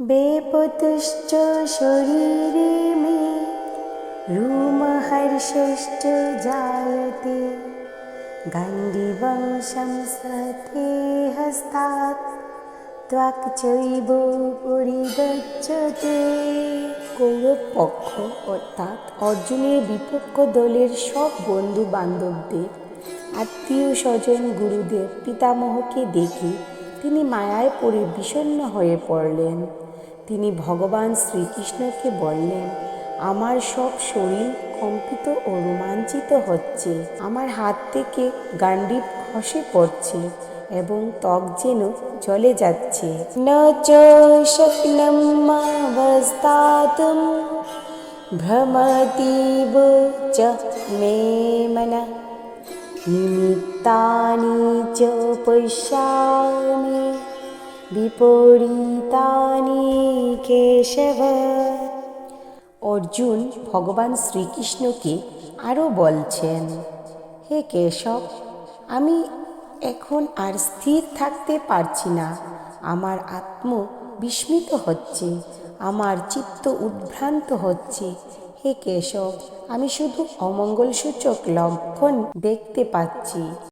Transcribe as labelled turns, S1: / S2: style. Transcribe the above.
S1: बेपतुश्च शरीरे मे रोमहर्षश्च जायते गाण्डीवं संसते हस्तात् त्वक् चैव পরিগচ্ছতে। কৌরব পক্ষ অর্থাৎ অর্জুনের বিপক্ষ দলের সব বন্ধু বান্ধবদের, আত্মীয় স্বজন, গুরুদেব, পিতামহকে দেখে তিনি মায়ায় পড়ে বিষণ্ণ হয়ে পড়লেন। তিনি ভগবান শ্রীকৃষ্ণকে বললেন, আমার সব শরীর কম্পিত ও রোমাঞ্চিত হচ্ছে, আমার হাত থেকে গান্ডীব খসে পড়ছে এবং ত্বক যেন জ্বলে যাচ্ছে। ন চ শক্নমবস্থাতুম ভ্রমতীব চ মে মনঃ নিমিত্তানি চ পশ্যামি বিপরীতানি কেশব। অর্জুন ভগবান শ্রীকৃষ্ণকে আরও বলছেন, হে কেশব, আমি এখন আর স্থির থাকতে পারছি না। আমার আত্ম বিস্মিত হচ্ছে, আমার চিত্ত উদ্ভ্রান্ত হচ্ছে। হে কেশব, আমি শুধু অমঙ্গলসূচক লক্ষণ দেখতে পাচ্ছি।